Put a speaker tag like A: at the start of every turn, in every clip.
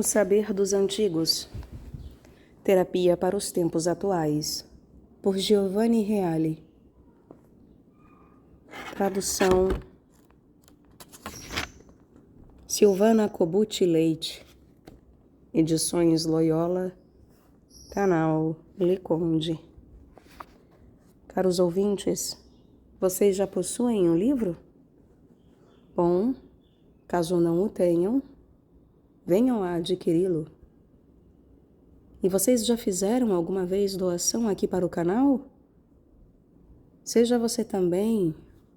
A: saber dos antigos. Terapia para os tempos atuais. Por Giovanni Reale. Tradução Silvana Kobuti Leite. Edições Loyola. Canal Leconde. Caros ouvintes, vocês já possuem um livro? Bom, caso não o tenham, venham a adquiri-lo. E vocês já fizeram alguma vez doação aqui para o canal? Seja você também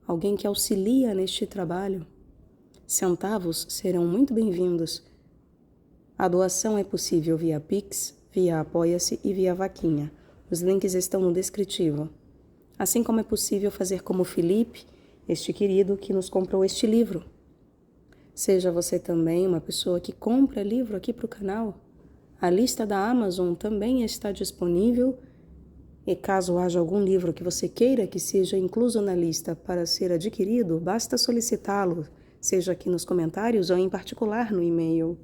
A: alguém que auxilia neste trabalho. Centavos serão muito bem-vindos. A doação é possível via Pix, via Apoia-se e via Vaquinha. Os links estão no descritivo. Assim como é possível fazer como Felipe, este querido que nos comprou este livro. Seja você também uma pessoa que compra livro aqui para o canal. A lista da Amazon também está disponível e caso haja algum livro que você queira que seja incluso na lista para ser adquirido, basta solicitá-lo, seja aqui nos comentários ou em particular no e-mail.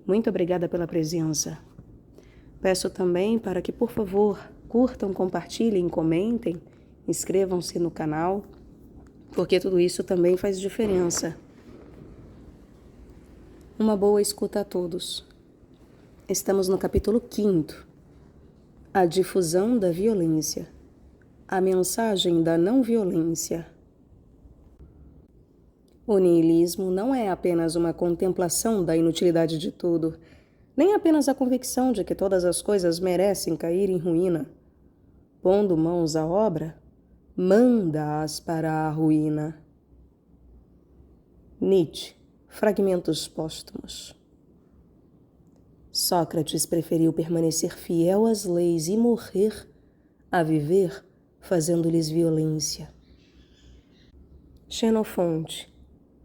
A: Muito obrigada pela presença. Peço também para que, por favor, curtam, compartilhem, comentem, inscrevam-se no canal, porque tudo isso também faz diferença. Uma boa escuta a todos. Estamos no capítulo 5º, a difusão da violência, a mensagem da não-violência. O niilismo não é apenas uma contemplação da inutilidade de tudo, nem apenas a convicção de que todas as coisas merecem cair em ruína. Pondo mãos à obra, manda-as para a ruína. Nietzsche, Fragmentos Póstumos. Sócrates preferiu permanecer fiel às leis e morrer a viver fazendo-lhes violência. Xenofonte,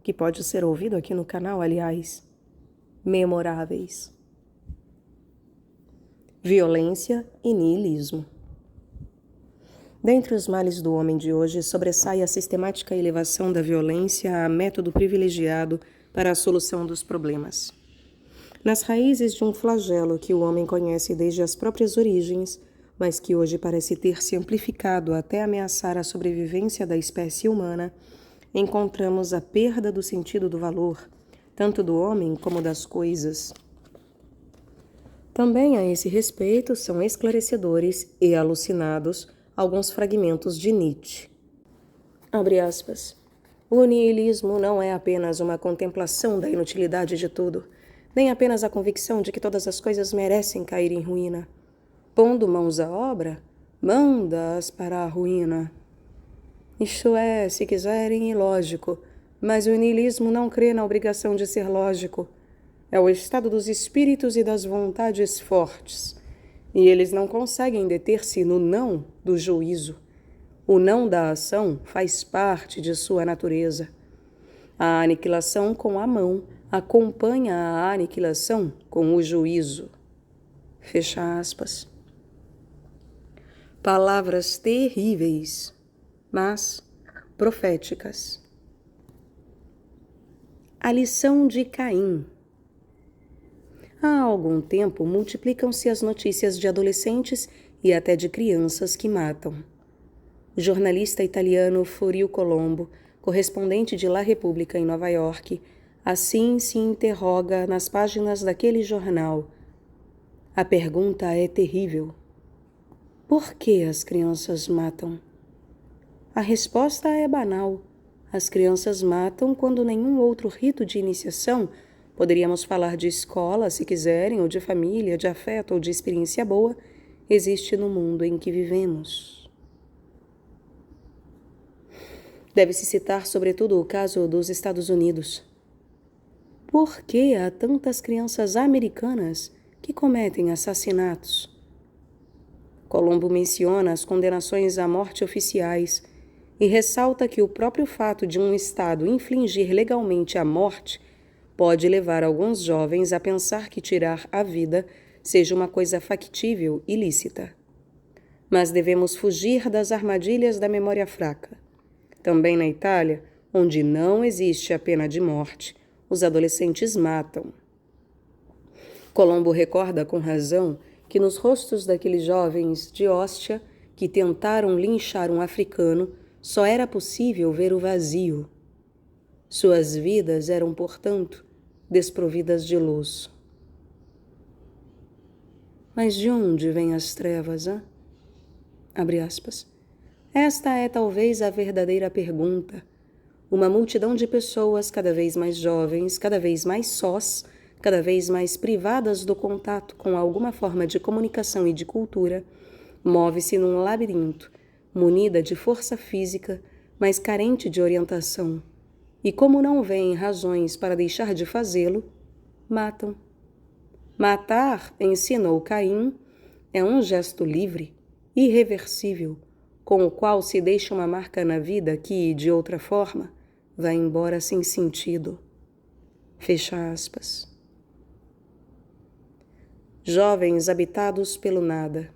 A: que pode ser ouvido aqui no canal, aliás. Memoráveis. Violência e niilismo. Dentre os males do homem de hoje, sobressai a sistemática elevação da violência a método privilegiado para a solução dos problemas. Nas raízes de um flagelo que o homem conhece desde as próprias origens, mas que hoje parece ter se amplificado até ameaçar a sobrevivência da espécie humana, encontramos a perda do sentido do valor, tanto do homem como das coisas. Também a esse respeito são esclarecedores e alucinados alguns fragmentos de Nietzsche. Abre aspas. O niilismo não é apenas uma contemplação da inutilidade de tudo, nem apenas a convicção de que todas as coisas merecem cair em ruína. Pondo mãos à obra, manda-as para a ruína. Isto é, se quiserem, ilógico, mas o niilismo não crê na obrigação de ser lógico. É o estado dos espíritos e das vontades fortes, e eles não conseguem deter-se no não do juízo. O não da ação faz parte de sua natureza. A aniquilação com a mão acompanha a aniquilação com o juízo. Fecha aspas. Palavras terríveis, mas proféticas. A lição de Caim. Há algum tempo multiplicam-se as notícias de adolescentes e até de crianças que matam. O jornalista italiano Furio Colombo, correspondente de La Repubblica em Nova York, assim se interroga nas páginas daquele jornal. A pergunta é terrível. Por que as crianças matam? A resposta é banal. As crianças matam quando nenhum outro rito de iniciação, poderíamos falar de escola, se quiserem, ou de família, de afeto ou de experiência boa, existe no mundo em que vivemos. Deve-se citar, sobretudo, o caso dos Estados Unidos. Por que há tantas crianças americanas que cometem assassinatos? Colombo menciona as condenações à morte oficiais e ressalta que o próprio fato de um Estado infligir legalmente a morte pode levar alguns jovens a pensar que tirar a vida seja uma coisa factível e lícita. Mas devemos fugir das armadilhas da memória fraca. Também na Itália, onde não existe a pena de morte, os adolescentes matam. Colombo recorda com razão que nos rostos daqueles jovens de Hóstia que tentaram linchar um africano só era possível ver o vazio. Suas vidas eram, portanto, desprovidas de luz. Mas de onde vêm as trevas, hã? Abre aspas. Esta é talvez a verdadeira pergunta. Uma multidão de pessoas cada vez mais jovens, cada vez mais sós, cada vez mais privadas do contato com alguma forma de comunicação e de cultura, move-se num labirinto, munida de força física, mas carente de orientação. E como não vêem razões para deixar de fazê-lo, matam. Matar, ensinou Caim, é um gesto livre, irreversível, com o qual se deixa uma marca na vida que, de outra forma, vai embora sem sentido. Fecha aspas. Jovens habitados pelo nada.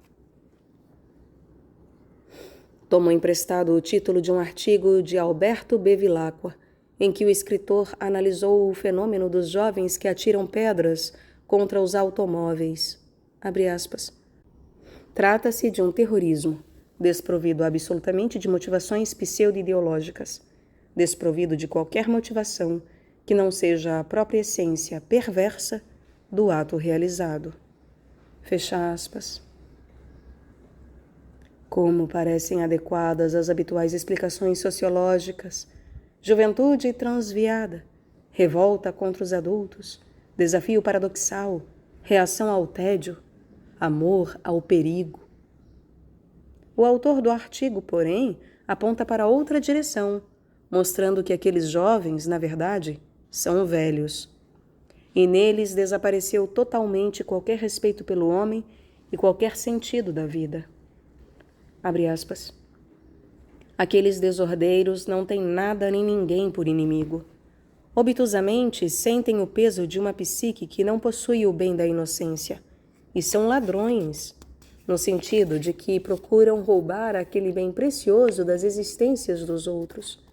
A: Tomou emprestado o título de um artigo de Alberto Bevilacqua, em que o escritor analisou o fenômeno dos jovens que atiram pedras contra os automóveis. Abre aspas. Trata-se de um terrorismo, desprovido absolutamente de motivações pseudo-ideológicas, desprovido de qualquer motivação que não seja a própria essência perversa do ato realizado. Fecha aspas. Como parecem adequadas às habituais explicações sociológicas, juventude transviada, revolta contra os adultos, desafio paradoxal, reação ao tédio, amor ao perigo. O autor do artigo, porém, aponta para outra direção, mostrando que aqueles jovens, na verdade, são velhos. E neles desapareceu totalmente qualquer respeito pelo homem e qualquer sentido da vida. Abre aspas. Aqueles desordeiros não têm nada nem ninguém por inimigo. Obtusamente sentem o peso de uma psique que não possui o bem da inocência, e são ladrões, no sentido de que procuram roubar aquele bem precioso das existências dos outros.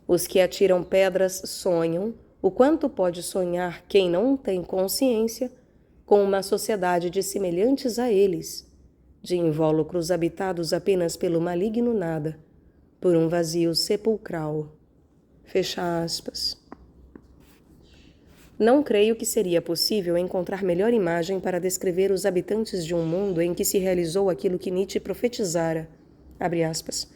A: Os que atiram pedras sonham, o quanto pode sonhar quem não tem consciência, com uma sociedade de semelhantes a eles, de invólucros habitados apenas pelo maligno nada, por um vazio sepulcral. Fecha aspas. Não creio que seria possível encontrar melhor imagem para descrever os habitantes de um mundo em que se realizou aquilo que Nietzsche profetizara. Abre aspas.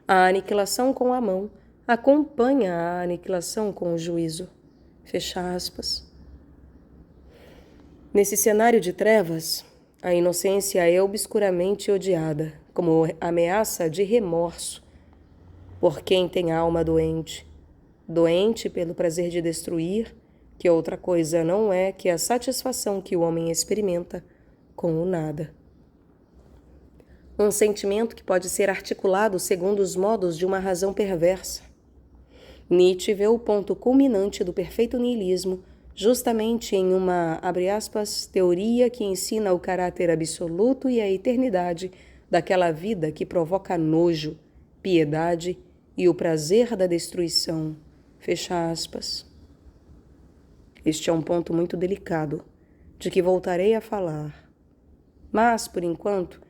A: A aniquilação com a mão acompanha a aniquilação com o juízo. Fecha aspas. Nesse cenário de trevas, a inocência é obscuramente odiada, como ameaça de remorso, por quem tem alma doente. Doente pelo prazer de destruir, que outra coisa não é que a satisfação que o homem experimenta com o nada. Um sentimento que pode ser articulado segundo os modos de uma razão perversa. Nietzsche vê o ponto culminante do perfeito niilismo justamente em uma, abre aspas, teoria que ensina o caráter absoluto e a eternidade daquela vida que provoca nojo, piedade e o prazer da destruição. Fecha aspas. Este é um ponto muito delicado, de que voltarei a falar. Mas, por enquanto,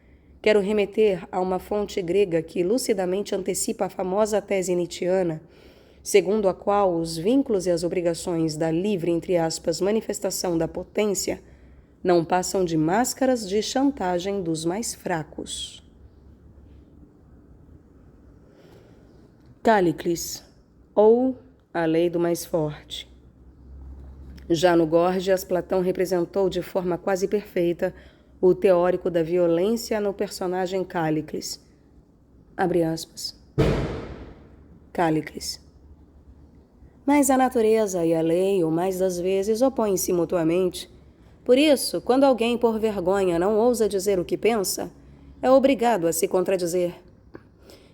A: quero remeter a uma fonte grega que lucidamente antecipa a famosa tese nietzschiana, segundo a qual os vínculos e as obrigações da livre, entre aspas, manifestação da potência não passam de máscaras de chantagem dos mais fracos. Cállicles, ou a lei do mais forte. Já no Górgias, Platão representou de forma quase perfeita o teórico da violência no personagem Cállicles. Abre aspas. Cállicles. Mas a natureza e a lei, o mais das vezes, opõem-se mutuamente. Por isso, quando alguém, por vergonha, não ousa dizer o que pensa, é obrigado a se contradizer.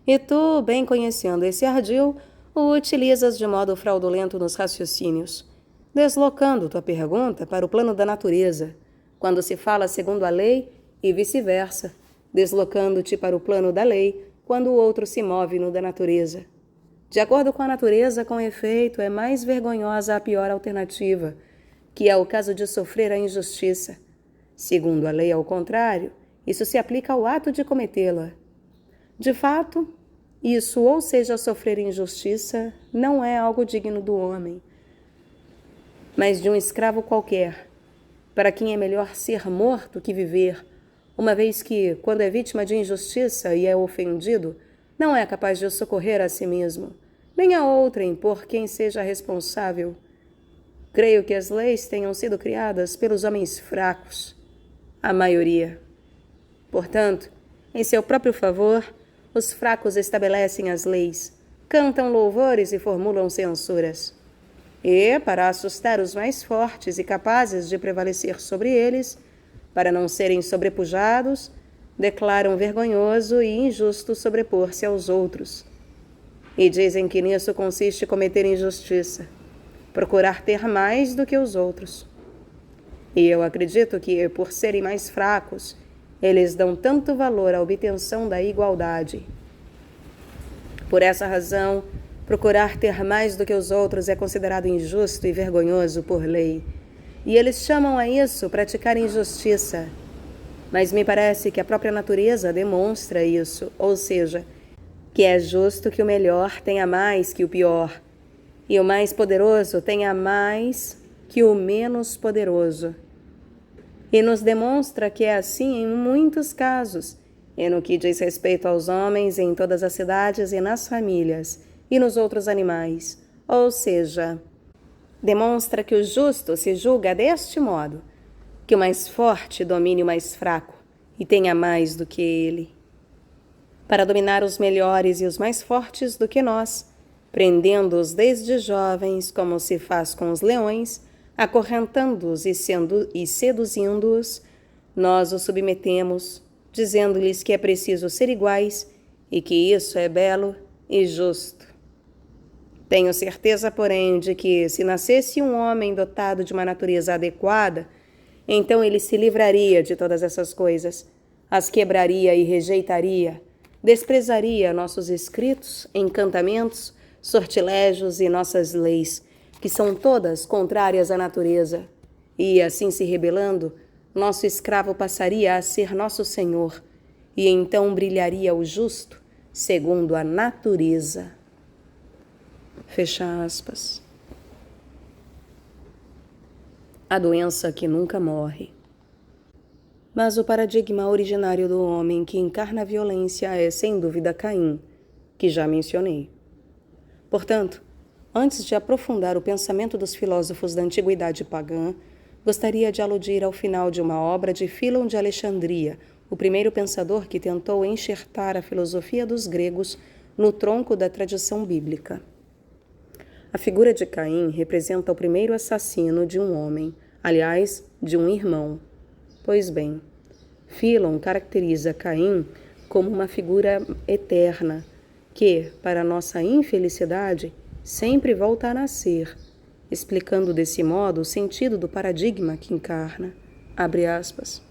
A: E tu, bem conhecendo esse ardil, o utilizas de modo fraudulento nos raciocínios, deslocando tua pergunta para o plano da natureza, quando se fala segundo a lei, e vice-versa, deslocando-te para o plano da lei, quando o outro se move no da natureza. De acordo com a natureza, com efeito, é mais vergonhosa a pior alternativa, que é o caso de sofrer a injustiça. Segundo a lei, ao contrário, isso se aplica ao ato de cometê-la. De fato, isso, ou seja, sofrer injustiça, não é algo digno do homem, mas de um escravo qualquer, para quem é melhor ser morto que viver, uma vez que, quando é vítima de injustiça e é ofendido, não é capaz de socorrer a si mesmo, nem a outrem por quem seja responsável. Creio que as leis tenham sido criadas pelos homens fracos, a maioria. Portanto, em seu próprio favor, os fracos estabelecem as leis, cantam louvores e formulam censuras. E, para assustar os mais fortes e capazes de prevalecer sobre eles, para não serem sobrepujados, declaram vergonhoso e injusto sobrepor-se aos outros. E dizem que nisso consiste cometer injustiça, procurar ter mais do que os outros. E eu acredito que, por serem mais fracos, eles dão tanto valor à obtenção da igualdade. Por essa razão, procurar ter mais do que os outros é considerado injusto e vergonhoso por lei. E eles chamam a isso praticar injustiça. Mas me parece que a própria natureza demonstra isso, ou seja, que é justo que o melhor tenha mais que o pior, e o mais poderoso tenha mais que o menos poderoso. E nos demonstra que é assim em muitos casos, e no que diz respeito aos homens em todas as cidades e nas famílias, e nos outros animais. Ou seja, demonstra que o justo se julga deste modo, que o mais forte domine o mais fraco e tenha mais do que ele. Para dominar os melhores e os mais fortes do que nós, prendendo-os desde jovens, como se faz com os leões, acorrentando-os e seduzindo-os, nós os submetemos, dizendo-lhes que é preciso ser iguais e que isso é belo e justo. Tenho certeza, porém, de que, se nascesse um homem dotado de uma natureza adequada, então ele se livraria de todas essas coisas, as quebraria e rejeitaria, desprezaria nossos escritos, encantamentos, sortilégios e nossas leis, que são todas contrárias à natureza. E, assim se rebelando, nosso escravo passaria a ser nosso senhor, e então brilharia o justo, segundo a natureza. Fecha aspas. A doença que nunca morre. Mas o paradigma originário do homem que encarna a violência é, sem dúvida, Caim, que já mencionei. Portanto, antes de aprofundar o pensamento dos filósofos da antiguidade pagã, gostaria de aludir ao final de uma obra de Fílon de Alexandria, o primeiro pensador que tentou enxertar a filosofia dos gregos no tronco da tradição bíblica. A figura de Caim representa o primeiro assassino de um homem, aliás, de um irmão. Pois bem, Fílon caracteriza Caim como uma figura eterna, que, para nossa infelicidade, sempre volta a nascer, explicando desse modo o sentido do paradigma que encarna. Abre aspas.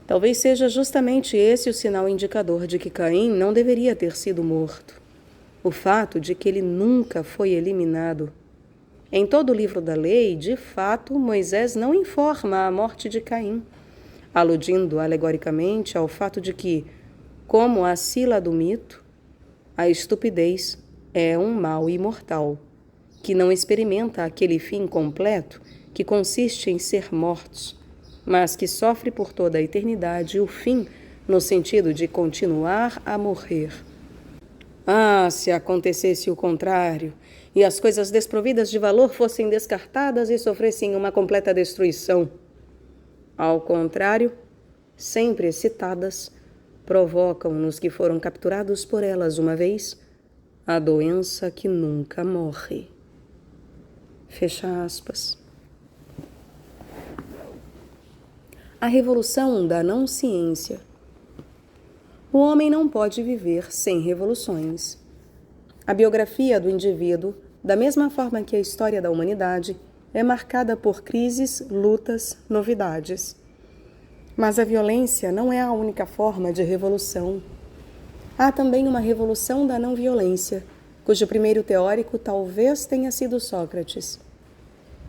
A: Talvez seja justamente esse o sinal indicador de que Caim não deveria ter sido morto. O fato de que ele nunca foi eliminado. Em todo o livro da lei, de fato, Moisés não informa a morte de Caim, aludindo alegoricamente ao fato de que, como a Sila do mito, a estupidez é um mal imortal, que não experimenta aquele fim completo que consiste em ser mortos, mas que sofre por toda a eternidade o fim no sentido de continuar a morrer. Ah, se acontecesse o contrário, e as coisas desprovidas de valor fossem descartadas e sofressem uma completa destruição. Ao contrário, sempre excitadas, provocam nos que foram capturados por elas uma vez a doença que nunca morre. Fecha aspas. A revolução da não-ciência. O homem não pode viver sem revoluções. A biografia do indivíduo, da mesma forma que a história da humanidade, é marcada por crises, lutas, novidades. Mas a violência não é a única forma de revolução. Há também uma revolução da não-violência, cujo primeiro teórico talvez tenha sido Sócrates.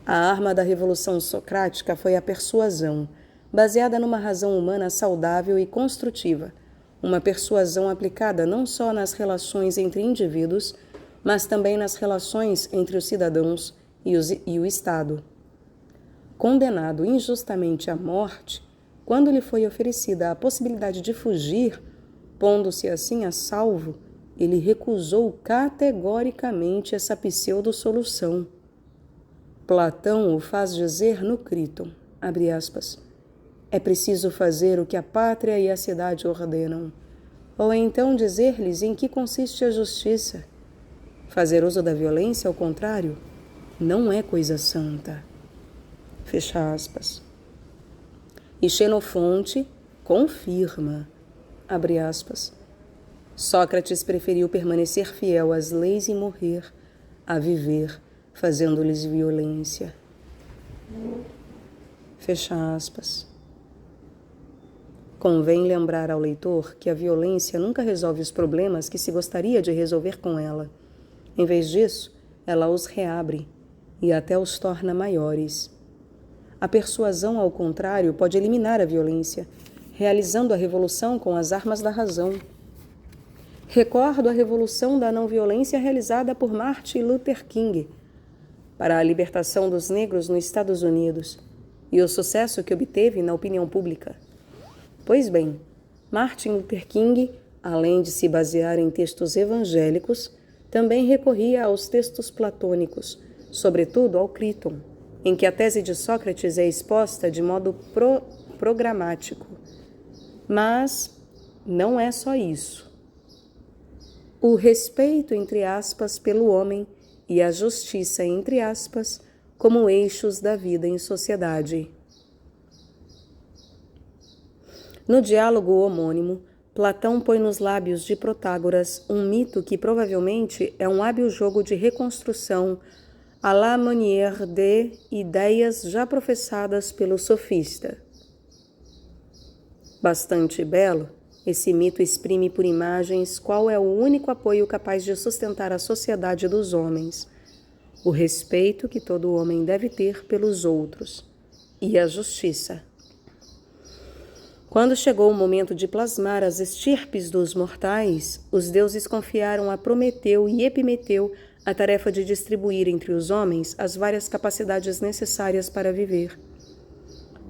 A: A arma da revolução socrática foi a persuasão, baseada numa razão humana saudável e construtiva, uma persuasão aplicada não só nas relações entre indivíduos, mas também nas relações entre os cidadãos e o Estado. Condenado injustamente à morte, quando lhe foi oferecida a possibilidade de fugir, pondo-se assim a salvo, ele recusou categoricamente essa pseudo-solução. Platão o faz dizer no Críton, abre aspas, é preciso fazer o que a pátria e a cidade ordenam, ou então dizer-lhes em que consiste a justiça. Fazer uso da violência, ao contrário, não é coisa santa. Fecha aspas. E Xenofonte confirma, abre aspas, Sócrates preferiu permanecer fiel às leis e morrer, a viver, fazendo-lhes violência. Fecha aspas. Convém lembrar ao leitor que a violência nunca resolve os problemas que se gostaria de resolver com ela. Em vez disso, ela os reabre e até os torna maiores. A persuasão, ao contrário, pode eliminar a violência, realizando a revolução com as armas da razão. Recordo a revolução da não-violência realizada por Martin Luther King para a libertação dos negros nos Estados Unidos e o sucesso que obteve na opinião pública. Pois bem, Martin Luther King, além de se basear em textos evangélicos, também recorria aos textos platônicos, sobretudo ao Críton, em que a tese de Sócrates é exposta de modo programático. Mas não é só isso. O respeito, entre aspas, pelo homem e a justiça, entre aspas, como eixos da vida em sociedade. No diálogo homônimo, Platão põe nos lábios de Protágoras um mito que provavelmente é um hábil jogo de reconstrução à la manière de ideias já professadas pelo sofista. Bastante belo, esse mito exprime por imagens qual é o único apoio capaz de sustentar a sociedade dos homens, o respeito que todo homem deve ter pelos outros e a justiça. Quando chegou o momento de plasmar as estirpes dos mortais, os deuses confiaram a Prometeu e Epimeteu a tarefa de distribuir entre os homens as várias capacidades necessárias para viver.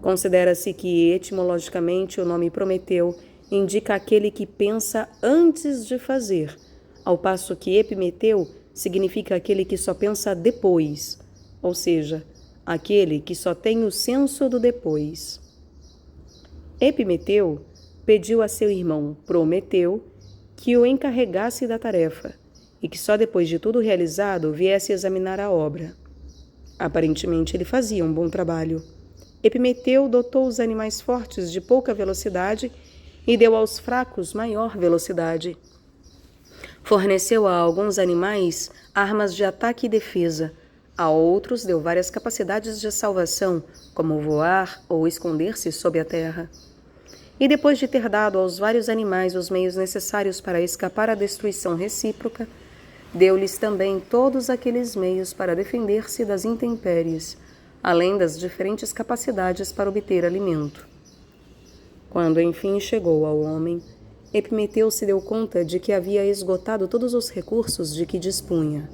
A: Considera-se que, etimologicamente, o nome Prometeu indica aquele que pensa antes de fazer, ao passo que Epimeteu significa aquele que só pensa depois, ou seja, aquele que só tem o senso do depois. Epimeteu pediu a seu irmão Prometeu que o encarregasse da tarefa e que só depois de tudo realizado viesse examinar a obra. Aparentemente ele fazia um bom trabalho. Epimeteu dotou os animais fortes de pouca velocidade e deu aos fracos maior velocidade. Forneceu a alguns animais armas de ataque e defesa, a outros deu várias capacidades de salvação, como voar ou esconder-se sob a terra. E depois de ter dado aos vários animais os meios necessários para escapar à destruição recíproca, deu-lhes também todos aqueles meios para defender-se das intempéries, além das diferentes capacidades para obter alimento. Quando enfim chegou ao homem, Epimeteu se deu conta de que havia esgotado todos os recursos de que dispunha.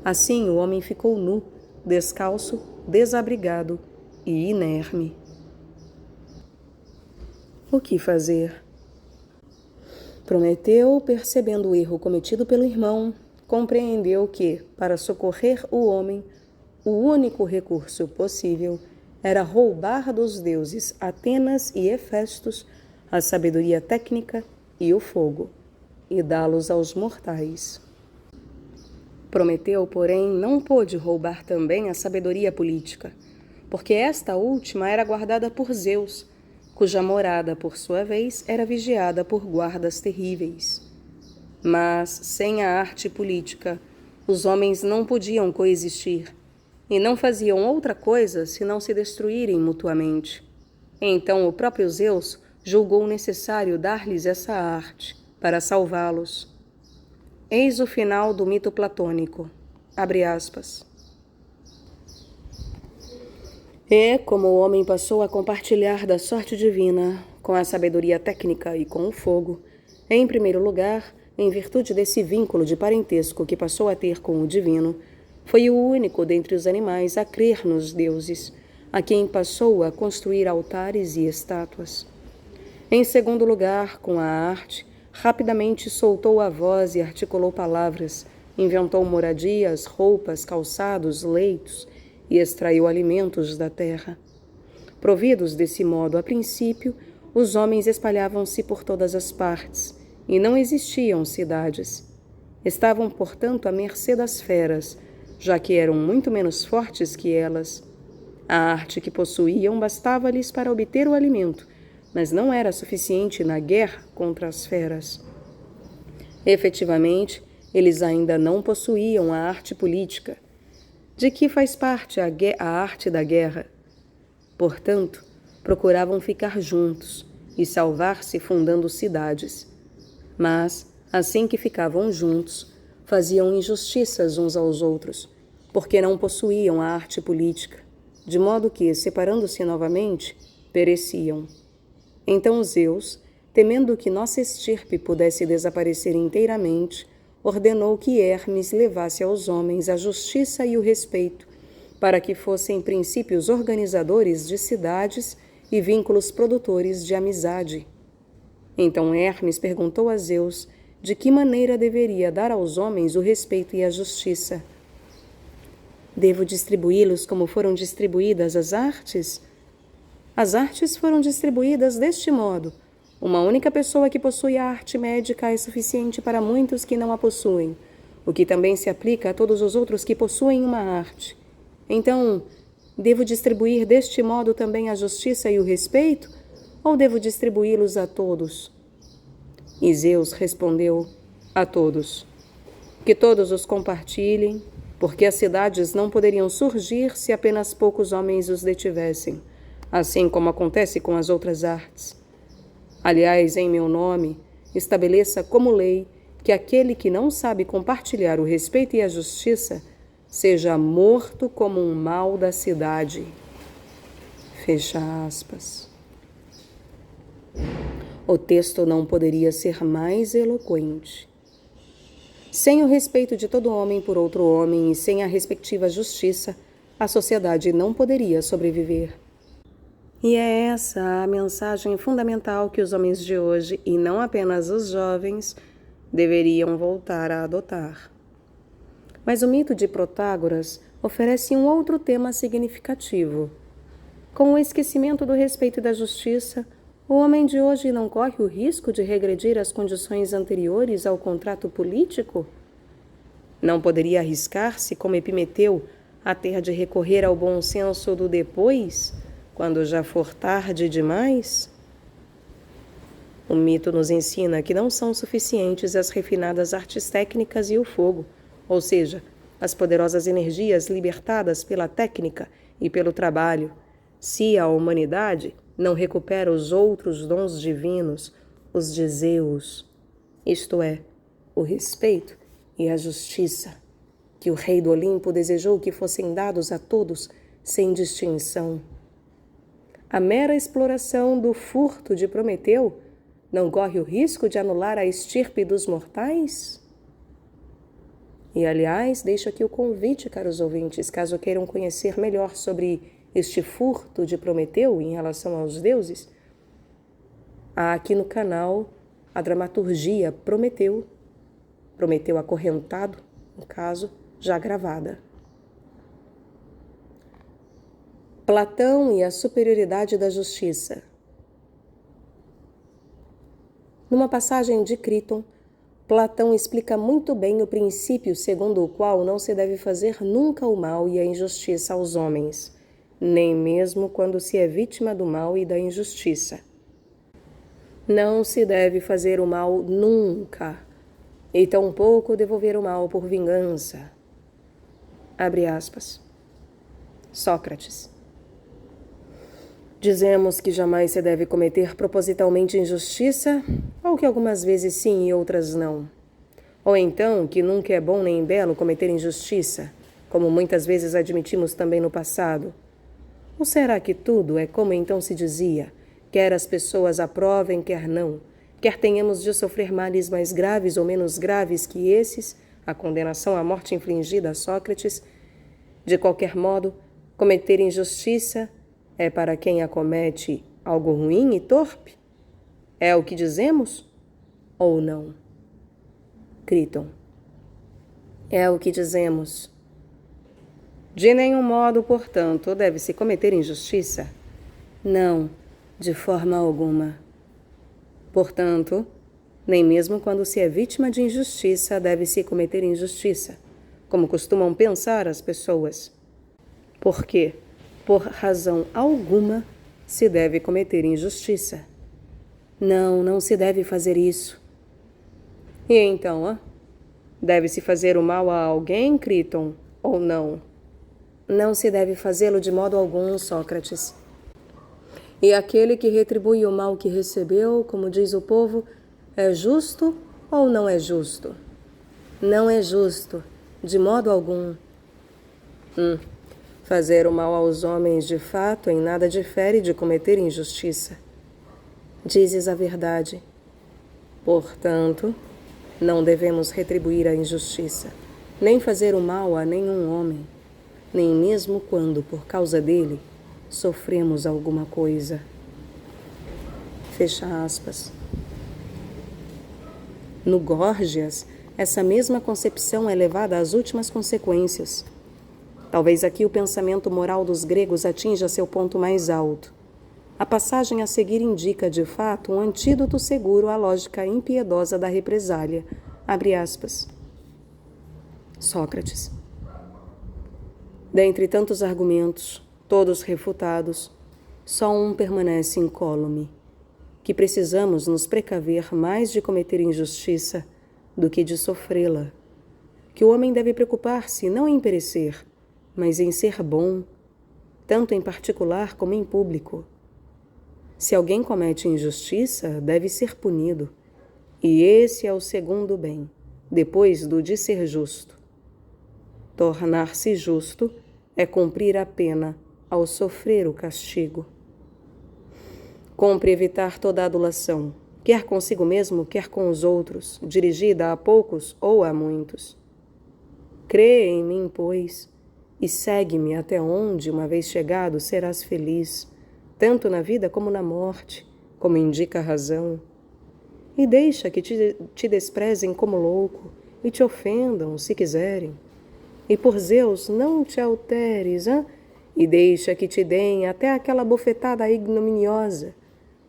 A: Assim, o homem ficou nu, descalço, desabrigado e inerme. O que fazer? Prometeu, percebendo o erro cometido pelo irmão, compreendeu que, para socorrer o homem, o único recurso possível era roubar dos deuses Atenas e Hefestos a sabedoria técnica e o fogo, e dá-los aos mortais. Prometeu, porém, não pôde roubar também a sabedoria política, porque esta última era guardada por Zeus, cuja morada, por sua vez, era vigiada por guardas terríveis. Mas, sem a arte política, os homens não podiam coexistir, e não faziam outra coisa senão se destruírem mutuamente. Então o próprio Zeus julgou necessário dar-lhes essa arte, para salvá-los. Eis o final do mito platônico. Abre aspas. É como o homem passou a compartilhar da sorte divina com a sabedoria técnica e com o fogo. Em primeiro lugar, em virtude desse vínculo de parentesco que passou a ter com o divino, foi o único dentre os animais a crer nos deuses, a quem passou a construir altares e estátuas. Em segundo lugar, com a arte, rapidamente soltou a voz e articulou palavras, inventou moradias, roupas, calçados, leitos e extraiu alimentos da terra. Providos desse modo a princípio, os homens espalhavam-se por todas as partes, e não existiam cidades. Estavam, portanto, à mercê das feras, já que eram muito menos fortes que elas. A arte que possuíam bastava-lhes para obter o alimento, mas não era suficiente na guerra contra as feras. Efetivamente, eles ainda não possuíam a arte política, de que faz parte a arte da guerra. Portanto, procuravam ficar juntos e salvar-se fundando cidades. Mas, assim que ficavam juntos, faziam injustiças uns aos outros, porque não possuíam a arte política, de modo que, separando-se novamente, pereciam. Então Zeus, temendo que nossa estirpe pudesse desaparecer inteiramente, ordenou que Hermes levasse aos homens a justiça e o respeito, para que fossem princípios organizadores de cidades e vínculos produtores de amizade. Então Hermes perguntou a Zeus de que maneira deveria dar aos homens o respeito e a justiça. Devo distribuí-los como foram distribuídas as artes? As artes foram distribuídas deste modo. Uma única pessoa que possui a arte médica é suficiente para muitos que não a possuem, o que também se aplica a todos os outros que possuem uma arte. Então, devo distribuir deste modo também a justiça e o respeito, ou devo distribuí-los a todos? E Zeus respondeu: a todos. Que todos os compartilhem, porque as cidades não poderiam surgir se apenas poucos homens os detivessem, assim como acontece com as outras artes. Aliás, em meu nome, estabeleça como lei que aquele que não sabe compartilhar o respeito e a justiça seja morto como um mal da cidade. Fecha aspas. O texto não poderia ser mais eloquente. Sem o respeito de todo homem por outro homem e sem a respectiva justiça, a sociedade não poderia sobreviver. E é essa a mensagem fundamental que os homens de hoje, e não apenas os jovens, deveriam voltar a adotar. Mas o mito de Protágoras oferece um outro tema significativo. Com o esquecimento do respeito e da justiça, o homem de hoje não corre o risco de regredir às condições anteriores ao contrato político? Não poderia arriscar-se, como Epimeteu, a ter de recorrer ao bom senso do depois, quando já for tarde demais? O mito nos ensina que não são suficientes as refinadas artes técnicas e o fogo, ou seja, as poderosas energias libertadas pela técnica e pelo trabalho, se a humanidade não recupera os outros dons divinos, os de Zeus, isto é, o respeito e a justiça, que o rei do Olimpo desejou que fossem dados a todos sem distinção. A mera exploração do furto de Prometeu não corre o risco de anular a estirpe dos mortais? E, aliás, deixo aqui o convite, caros ouvintes, caso queiram conhecer melhor sobre este furto de Prometeu em relação aos deuses, há aqui no canal a dramaturgia Prometeu acorrentado, no caso, já gravada. Platão e a superioridade da justiça. Numa passagem de Críton, Platão explica muito bem o princípio segundo o qual não se deve fazer nunca o mal e a injustiça aos homens, nem mesmo quando se é vítima do mal e da injustiça. Não se deve fazer o mal nunca, e tampouco devolver o mal por vingança. Abre aspas. Sócrates. Dizemos que jamais se deve cometer propositalmente injustiça, ou que algumas vezes sim e outras não. Ou então que nunca é bom nem belo cometer injustiça, como muitas vezes admitimos também no passado. Ou será que tudo é como então se dizia, quer as pessoas aprovem, quer não, quer tenhamos de sofrer males mais graves ou menos graves que esses, a condenação à morte infligida a Sócrates, de qualquer modo, cometer injustiça é para quem a comete algo ruim e torpe? É o que dizemos ou não? Críton. É o que dizemos. De nenhum modo, portanto, deve-se cometer injustiça? Não, de forma alguma. Portanto, nem mesmo quando se é vítima de injustiça deve-se cometer injustiça, como costumam pensar as pessoas. Porque, por razão alguma, se deve cometer injustiça. Não, não se deve fazer isso. E então, deve-se fazer o mal a alguém, Críton, ou não? Não se deve fazê-lo de modo algum, Sócrates. E aquele que retribui o mal que recebeu, como diz o povo, é justo ou não é justo? Não é justo, de modo algum. Fazer o mal aos homens, de fato, em nada difere de cometer injustiça. Dizes a verdade. Portanto, não devemos retribuir a injustiça, nem fazer o mal a nenhum homem, nem mesmo quando, por causa dele, sofremos alguma coisa. Fecha aspas. No Górgias, essa mesma concepção é levada às últimas consequências. Talvez aqui o pensamento moral dos gregos atinja seu ponto mais alto. A passagem a seguir indica, de fato, um antídoto seguro à lógica impiedosa da represália. Abre aspas. Sócrates. Dentre tantos argumentos, todos refutados, só um permanece incólume, que precisamos nos precaver mais de cometer injustiça do que de sofrê-la, que o homem deve preocupar-se não em perecer, mas em ser bom, tanto em particular como em público. Se alguém comete injustiça, deve ser punido, e esse é o segundo bem, depois do de ser justo. Tornar-se justo é cumprir a pena ao sofrer o castigo. Cumpre evitar toda adulação, quer consigo mesmo, quer com os outros, dirigida a poucos ou a muitos. Crê em mim, pois, e segue-me até onde, uma vez chegado, serás feliz, tanto na vida como na morte, como indica a razão. E deixa que te desprezem como louco e te ofendam, se quiserem. E por Zeus, não te alteres, e deixa que te deem até aquela bofetada ignominiosa,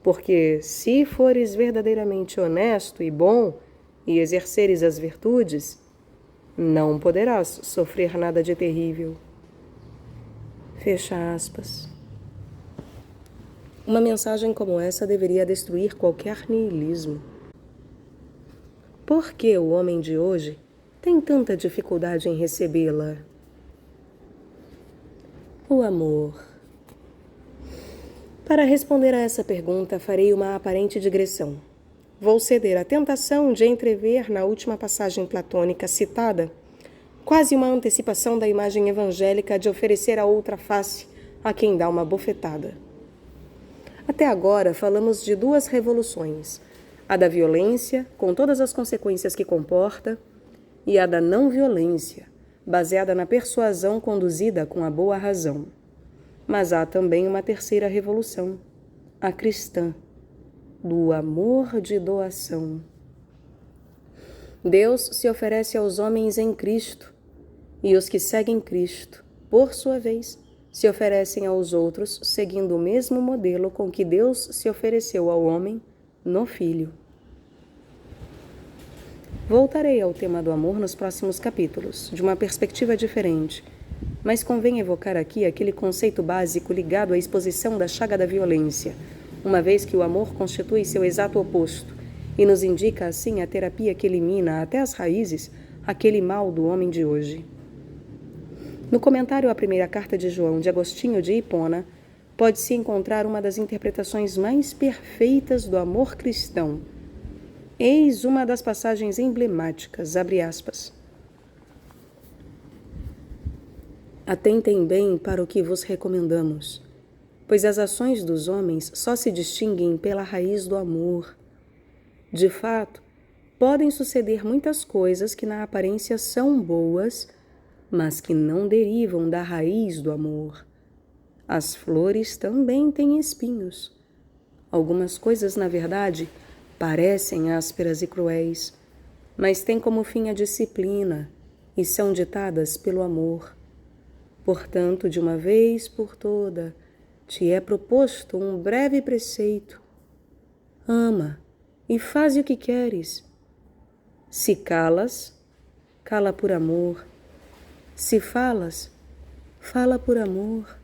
A: porque se fores verdadeiramente honesto e bom e exerceres as virtudes, não poderás sofrer nada de terrível. Fecha aspas. Uma mensagem como essa deveria destruir qualquer niilismo. Por que o homem de hoje tem tanta dificuldade em recebê-la? O amor. Para responder a essa pergunta, farei uma aparente digressão. Vou ceder à tentação de entrever na última passagem platônica citada quase uma antecipação da imagem evangélica de oferecer a outra face a quem dá uma bofetada. Até agora falamos de duas revoluções, a da violência, com todas as consequências que comporta, e a da não violência, baseada na persuasão conduzida com a boa razão. Mas há também uma terceira revolução, a cristã, do amor de doação. Deus se oferece aos homens em Cristo, e os que seguem Cristo, por sua vez, se oferecem aos outros seguindo o mesmo modelo com que Deus se ofereceu ao homem no Filho. Voltarei ao tema do amor nos próximos capítulos, de uma perspectiva diferente, mas convém evocar aqui aquele conceito básico ligado à exposição da chaga da violência, uma vez que o amor constitui seu exato oposto e nos indica assim a terapia que elimina até as raízes aquele mal do homem de hoje. No comentário à primeira carta de João de Agostinho de Hipona, pode-se encontrar uma das interpretações mais perfeitas do amor cristão. Eis uma das passagens emblemáticas, abre aspas. Atentem bem para o que vos recomendamos, pois as ações dos homens só se distinguem pela raiz do amor. De fato, podem suceder muitas coisas que na aparência são boas, mas que não derivam da raiz do amor. As flores também têm espinhos. Algumas coisas, na verdade, parecem ásperas e cruéis, mas têm como fim a disciplina e são ditadas pelo amor. Portanto, de uma vez por toda, te é proposto um breve preceito. Ama e faze o que queres. Se calas, cala por amor. Se falas, fala por amor.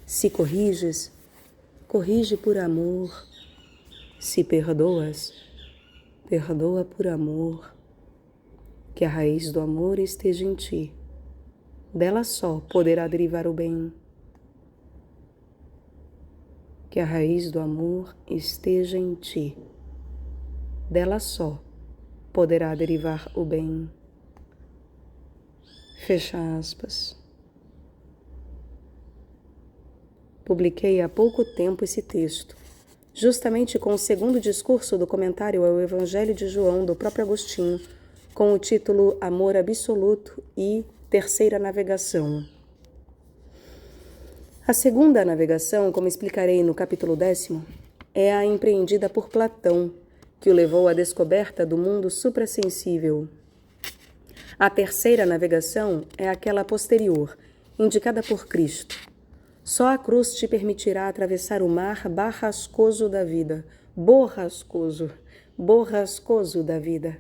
A: Se corriges, corrige por amor. Se perdoas, perdoa por amor. Que a raiz do amor esteja em ti. Dela só poderá derivar o bem. Que a raiz do amor esteja em ti. Dela só poderá derivar o bem. Fecha aspas. Publiquei há pouco tempo esse texto, justamente com o segundo discurso do comentário ao Evangelho de João do próprio Agostinho, com o título Amor Absoluto e Terceira Navegação. A segunda navegação, como explicarei no capítulo 10º, é a empreendida por Platão, que o levou à descoberta do mundo suprassensível. A terceira navegação é aquela posterior, indicada por Cristo. Só a cruz te permitirá atravessar o mar borrascoso da vida. Borrascoso da vida.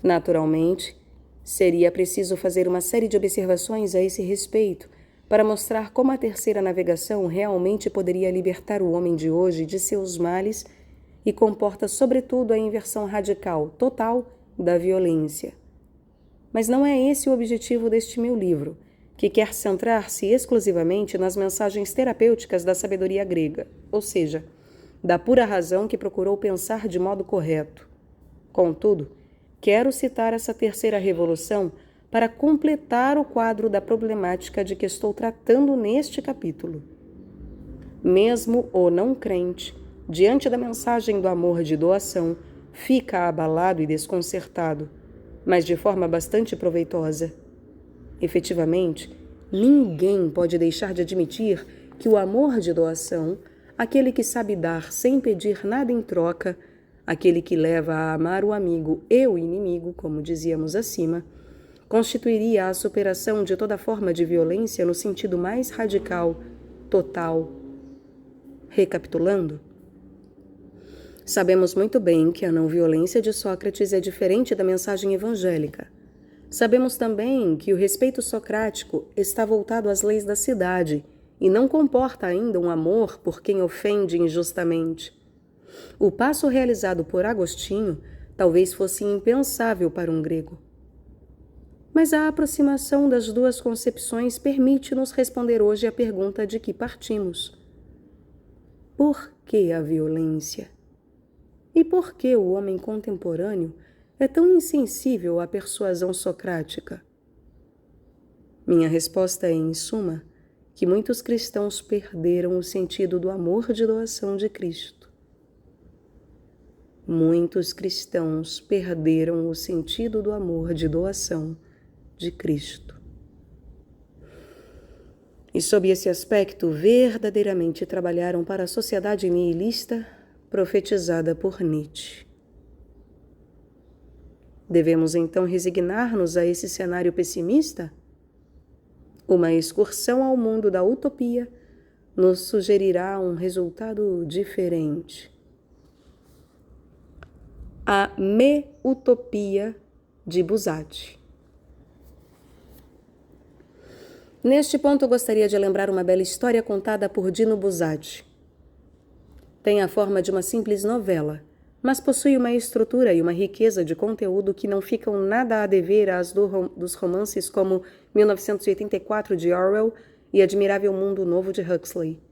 A: Naturalmente, seria preciso fazer uma série de observações a esse respeito para mostrar como a terceira navegação realmente poderia libertar o homem de hoje de seus males e comporta, sobretudo, a inversão radical, total, da violência. Mas não é esse o objetivo deste meu livro, que quer centrar-se exclusivamente nas mensagens terapêuticas da sabedoria grega, ou seja, da pura razão que procurou pensar de modo correto. Contudo, quero citar essa terceira revolução para completar o quadro da problemática de que estou tratando neste capítulo. Mesmo o não crente, diante da mensagem do amor de doação, fica abalado e desconcertado, mas de forma bastante proveitosa. Efetivamente, ninguém pode deixar de admitir que o amor de doação, aquele que sabe dar sem pedir nada em troca, aquele que leva a amar o amigo e o inimigo, como dizíamos acima, constituiria a superação de toda forma de violência no sentido mais radical, total. Recapitulando, sabemos muito bem que a não-violência de Sócrates é diferente da mensagem evangélica. Sabemos também que o respeito socrático está voltado às leis da cidade e não comporta ainda um amor por quem ofende injustamente. O passo realizado por Agostinho talvez fosse impensável para um grego. Mas a aproximação das duas concepções permite-nos responder hoje à pergunta de que partimos. Por que a violência? E por que o homem contemporâneo é tão insensível à persuasão socrática? Minha resposta é, em suma, que muitos cristãos perderam o sentido do amor de doação de Cristo. Muitos cristãos perderam o sentido do amor de doação de Cristo. E sob esse aspecto, verdadeiramente trabalharam para a sociedade nihilista profetizada por Nietzsche. Devemos então resignar-nos a esse cenário pessimista? Uma excursão ao mundo da utopia nos sugerirá um resultado diferente. A Me-utopia de Buzzati. Neste ponto, eu gostaria de lembrar uma bela história contada por Dino Buzzati. Tem a forma de uma simples novela, mas possui uma estrutura e uma riqueza de conteúdo que não ficam nada a dever às dos romances como 1984 de Orwell e Admirável Mundo Novo de Huxley.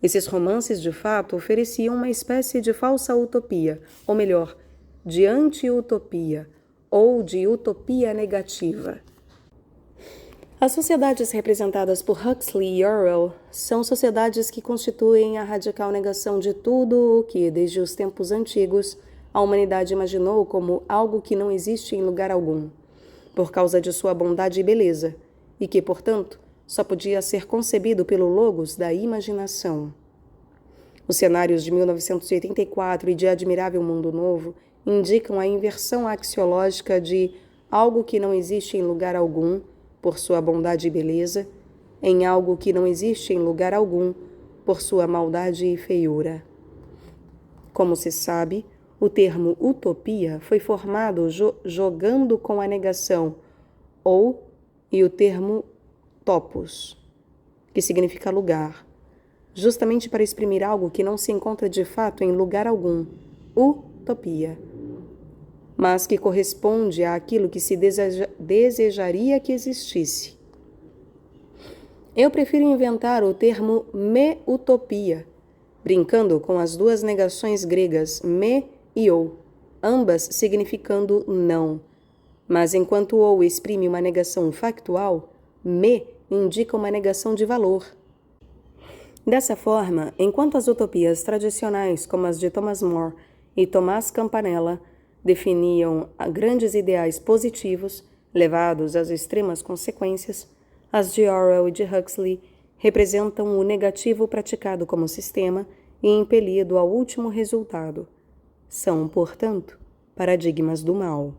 A: Esses romances, de fato, ofereciam uma espécie de falsa utopia, ou melhor, de anti-utopia, ou de utopia negativa. As sociedades representadas por Huxley e Orwell são sociedades que constituem a radical negação de tudo o que, desde os tempos antigos, a humanidade imaginou como algo que não existe em lugar algum, por causa de sua bondade e beleza, e que, portanto, só podia ser concebido pelo logos da imaginação. Os cenários de 1984 e de Admirável Mundo Novo indicam a inversão axiológica de algo que não existe em lugar algum, por sua bondade e beleza, em algo que não existe em lugar algum, por sua maldade e feiura. Como se sabe, o termo utopia foi formado jogando com a negação e o termo topos, que significa lugar, justamente para exprimir algo que não se encontra de fato em lugar algum, utopia, mas que corresponde àquilo que se desejaria que existisse. Eu prefiro inventar o termo me-utopia, brincando com as duas negações gregas me e ou, ambas significando não. Mas enquanto ou exprime uma negação factual, me indica uma negação de valor. Dessa forma, enquanto as utopias tradicionais, como as de Thomas More e Tomás Campanella, definiam grandes ideais positivos, levados às extremas consequências, as de Orwell e de Huxley representam o negativo praticado como sistema e impelido ao último resultado. São, portanto, paradigmas do mal.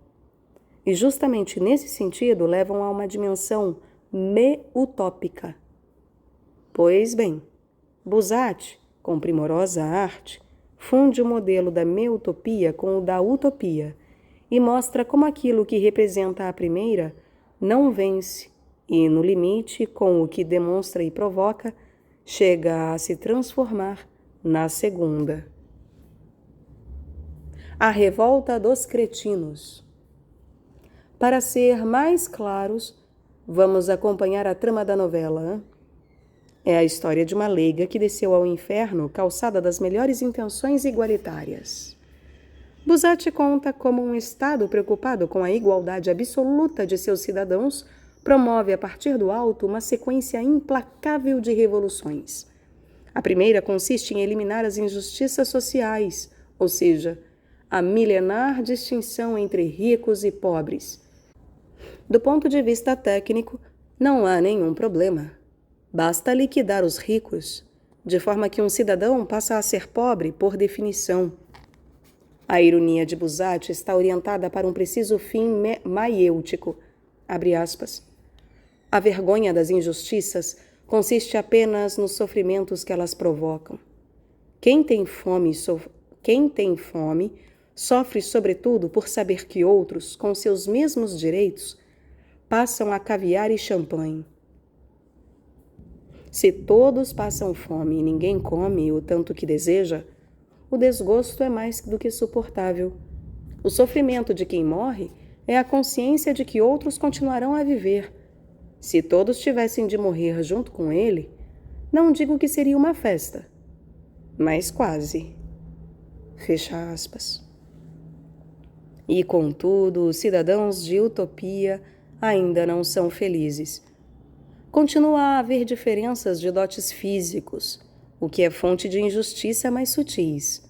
A: E justamente nesse sentido levam a uma dimensão me-utópica. Pois bem, Buzzati, com primorosa arte, funde o modelo da me-utopia com o da utopia e mostra como aquilo que representa a primeira não vence e, no limite, com o que demonstra e provoca, chega a se transformar na segunda. A revolta dos cretinos. Para ser mais claros, vamos acompanhar a trama da novela. É a história de uma leiga que desceu ao inferno calçada das melhores intenções igualitárias. Buzzati conta como um Estado preocupado com a igualdade absoluta de seus cidadãos promove a partir do alto uma sequência implacável de revoluções. A primeira consiste em eliminar as injustiças sociais, ou seja, a milenar distinção entre ricos e pobres. Do ponto de vista técnico, não há nenhum problema. Basta liquidar os ricos, de forma que um cidadão passa a ser pobre por definição. A ironia de Buzzati está orientada para um preciso fim maiêutico, abre aspas. A vergonha das injustiças consiste apenas nos sofrimentos que elas provocam. Quem tem fome sofre sobretudo por saber que outros, com seus mesmos direitos, passam a caviar e champanhe. Se todos passam fome e ninguém come o tanto que deseja, o desgosto é mais do que suportável. O sofrimento de quem morre é a consciência de que outros continuarão a viver. Se todos tivessem de morrer junto com ele, não digo que seria uma festa, mas quase. Fecha aspas. E, contudo, os cidadãos de utopia ainda não são felizes. Continua a haver diferenças de dotes físicos, o que é fonte de injustiça mais sutis.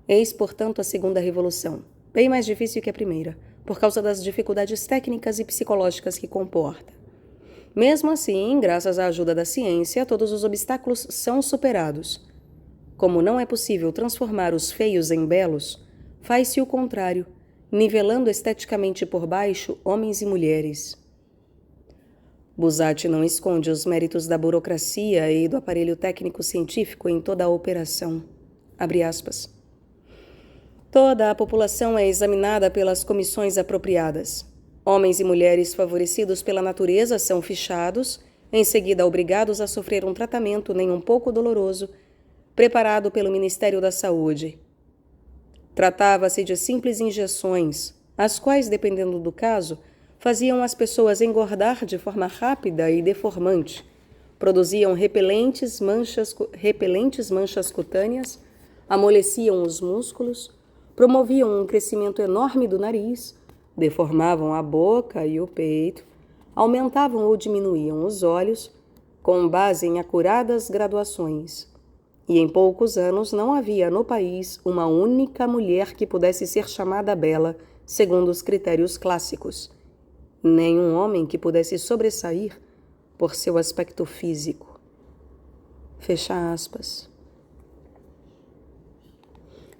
A: Eis, portanto, a segunda revolução, bem mais difícil que a primeira, por causa das dificuldades técnicas e psicológicas que comporta. Mesmo assim, graças à ajuda da ciência, todos os obstáculos são superados. Como não é possível transformar os feios em belos, faz-se o contrário, nivelando esteticamente por baixo homens e mulheres. Buzzati não esconde os méritos da burocracia e do aparelho técnico-científico em toda a operação. Abre aspas. Toda a população é examinada pelas comissões apropriadas. Homens e mulheres favorecidos pela natureza são fichados, em seguida obrigados a sofrer um tratamento nem um pouco doloroso, preparado pelo Ministério da Saúde. Tratava-se de simples injeções, as quais, dependendo do caso, faziam as pessoas engordar de forma rápida e deformante, produziam repelentes manchas cutâneas, amoleciam os músculos, promoviam um crescimento enorme do nariz, deformavam a boca e o peito, aumentavam ou diminuíam os olhos com base em acuradas graduações. E em poucos anos não havia no país uma única mulher que pudesse ser chamada bela segundo os critérios clássicos, nem um homem que pudesse sobressair por seu aspecto físico. Fecha aspas.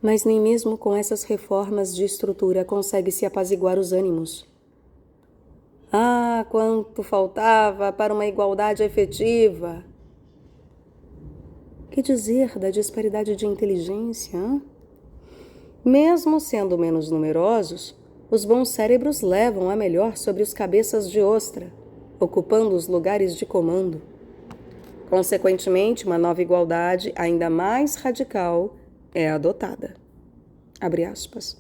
A: Mas nem mesmo com essas reformas de estrutura consegue-se apaziguar os ânimos. Ah, quanto faltava para uma igualdade efetiva! Que dizer da disparidade de inteligência? Hein? Mesmo sendo menos numerosos, os bons cérebros levam a melhor sobre os cabeças de ostra, ocupando os lugares de comando. Consequentemente, uma nova igualdade ainda mais radical é adotada. Abre aspas.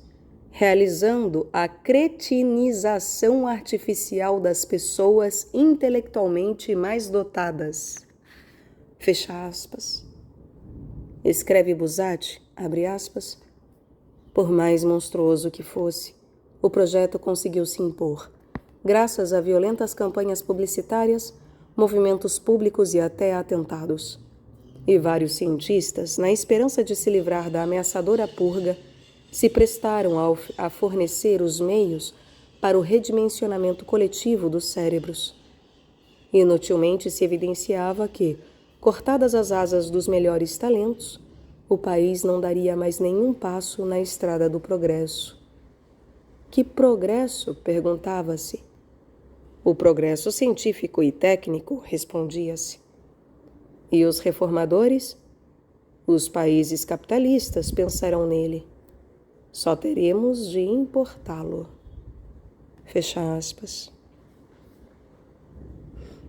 A: Realizando a cretinização artificial das pessoas intelectualmente mais dotadas. Fecha aspas. Escreve Buzzati, abre aspas. Por mais monstruoso que fosse, o projeto conseguiu se impor, graças a violentas campanhas publicitárias, movimentos públicos e até atentados. E vários cientistas, na esperança de se livrar da ameaçadora purga, se prestaram a fornecer os meios para o redimensionamento coletivo dos cérebros. Inutilmente se evidenciava que, cortadas as asas dos melhores talentos, o país não daria mais nenhum passo na estrada do progresso. Que progresso? Perguntava-se. O progresso científico e técnico, respondia-se. E os reformadores? Os países capitalistas pensarão nele. Só teremos de importá-lo. Fecha aspas.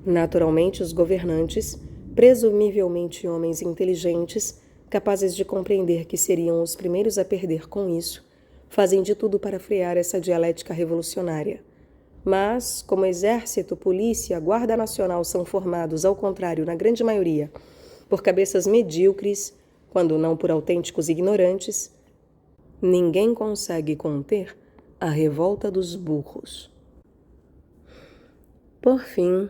A: Naturalmente, os governantes, presumivelmente homens inteligentes, capazes de compreender que seriam os primeiros a perder com isso, fazem de tudo para frear essa dialética revolucionária. Mas, como exército, polícia, guarda nacional são formados, ao contrário, na grande maioria, por cabeças medíocres, quando não por autênticos ignorantes, ninguém consegue conter a revolta dos burros. Por fim,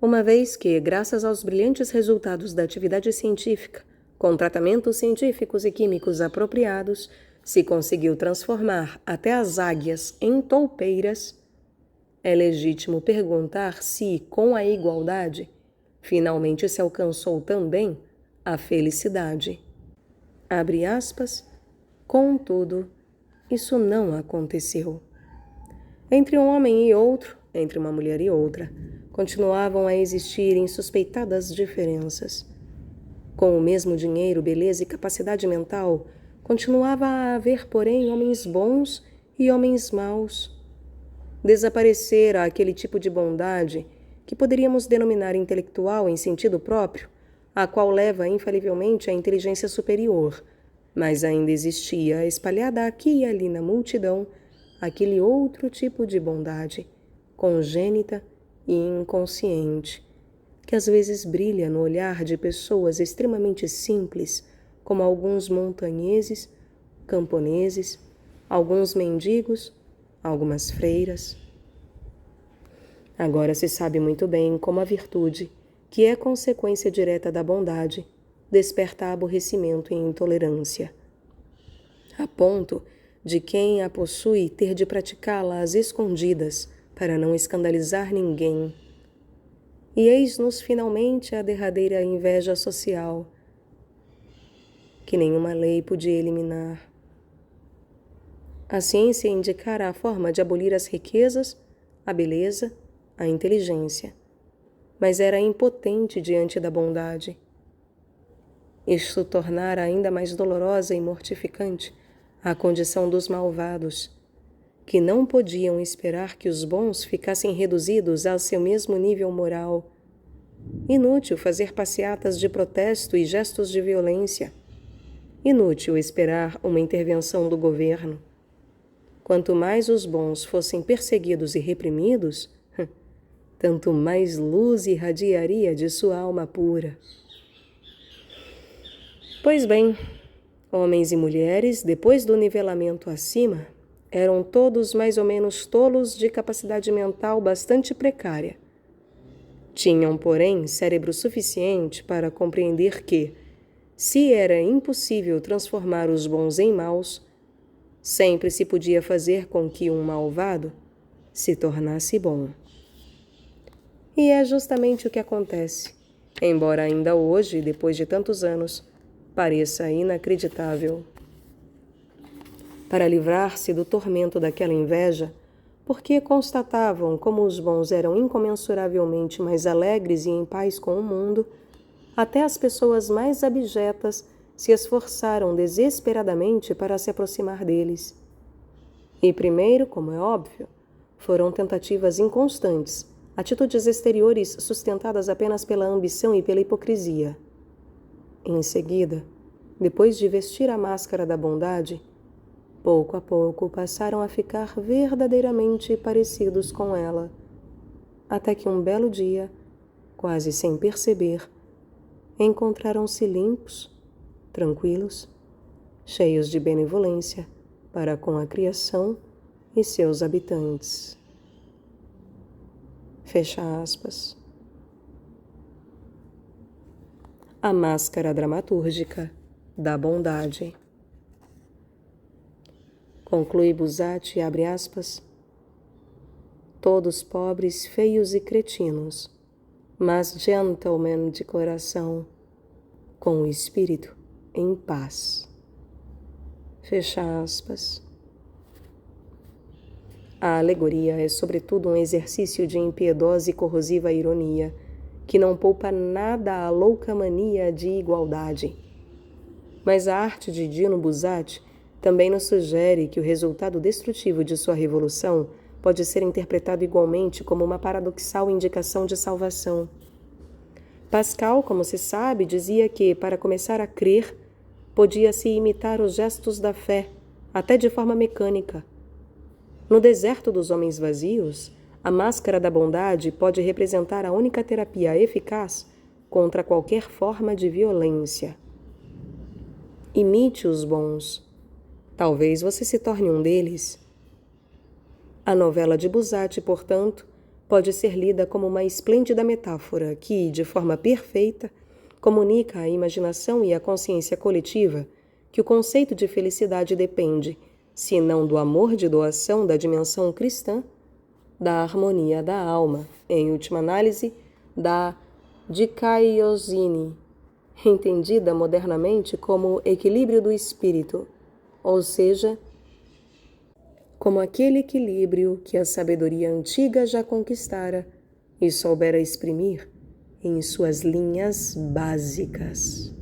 A: uma vez que, graças aos brilhantes resultados da atividade científica, com tratamentos científicos e químicos apropriados, se conseguiu transformar até as águias em toupeiras, é legítimo perguntar se, com a igualdade, finalmente se alcançou também a felicidade. Abre aspas. Contudo, isso não aconteceu. Entre um homem e outro, entre uma mulher e outra, continuavam a existir insuspeitadas diferenças. Com o mesmo dinheiro, beleza e capacidade mental, continuava a haver, porém, homens bons e homens maus. Desaparecera aquele tipo de bondade que poderíamos denominar intelectual em sentido próprio, a qual leva infalivelmente à inteligência superior, mas ainda existia, espalhada aqui e ali na multidão, aquele outro tipo de bondade, congênita e inconsciente, que às vezes brilha no olhar de pessoas extremamente simples, como alguns montanheses, camponeses, alguns mendigos, algumas freiras. Agora se sabe muito bem como a virtude, que é consequência direta da bondade, desperta aborrecimento e intolerância, a ponto de quem a possui ter de praticá-la às escondidas para não escandalizar ninguém. E eis-nos finalmente a derradeira inveja social, que nenhuma lei podia eliminar. A ciência indicara a forma de abolir as riquezas, a beleza, a inteligência, mas era impotente diante da bondade. Isto tornara ainda mais dolorosa e mortificante a condição dos malvados, que não podiam esperar que os bons ficassem reduzidos ao seu mesmo nível moral. Inútil fazer passeatas de protesto e gestos de violência. Inútil esperar uma intervenção do governo. Quanto mais os bons fossem perseguidos e reprimidos, tanto mais luz irradiaria de sua alma pura. Pois bem, homens e mulheres, depois do nivelamento acima, eram todos mais ou menos tolos de capacidade mental bastante precária. Tinham, porém, cérebro suficiente para compreender que, se era impossível transformar os bons em maus, sempre se podia fazer com que um malvado se tornasse bom. E é justamente o que acontece, embora ainda hoje, depois de tantos anos, pareça inacreditável. Para livrar-se do tormento daquela inveja, porque constatavam como os bons eram incomensuravelmente mais alegres e em paz com o mundo, até as pessoas mais abjetas se esforçaram desesperadamente para se aproximar deles. E primeiro, como é óbvio, foram tentativas inconstantes, atitudes exteriores sustentadas apenas pela ambição e pela hipocrisia. Em seguida, depois de vestir a máscara da bondade, pouco a pouco passaram a ficar verdadeiramente parecidos com ela, até que um belo dia, quase sem perceber, encontraram-se limpos, tranquilos, cheios de benevolência para com a criação e seus habitantes. Fecha aspas. A máscara dramatúrgica da bondade. Conclui Buzzati, abre aspas, todos pobres, feios e cretinos, mas gentlemen de coração, com o espírito em paz. Fecha aspas. A alegoria é sobretudo um exercício de impiedosa e corrosiva ironia, que não poupa nada à louca mania de igualdade. Mas a arte de Dino Buzzati também nos sugere que o resultado destrutivo de sua revolução pode ser interpretado igualmente como uma paradoxal indicação de salvação. Pascal, como se sabe, dizia que, para começar a crer, podia-se imitar os gestos da fé, até de forma mecânica. No deserto dos homens vazios, a máscara da bondade pode representar a única terapia eficaz contra qualquer forma de violência. Imite os bons. Talvez você se torne um deles. A novela de Buzzati, portanto, pode ser lida como uma esplêndida metáfora que, de forma perfeita, comunica à imaginação e à consciência coletiva que o conceito de felicidade depende, se não do amor de doação da dimensão cristã, da harmonia da alma, em última análise, da dikaiosine, entendida modernamente como equilíbrio do espírito, ou seja, como aquele equilíbrio que a sabedoria antiga já conquistara e soubera exprimir em suas linhas básicas.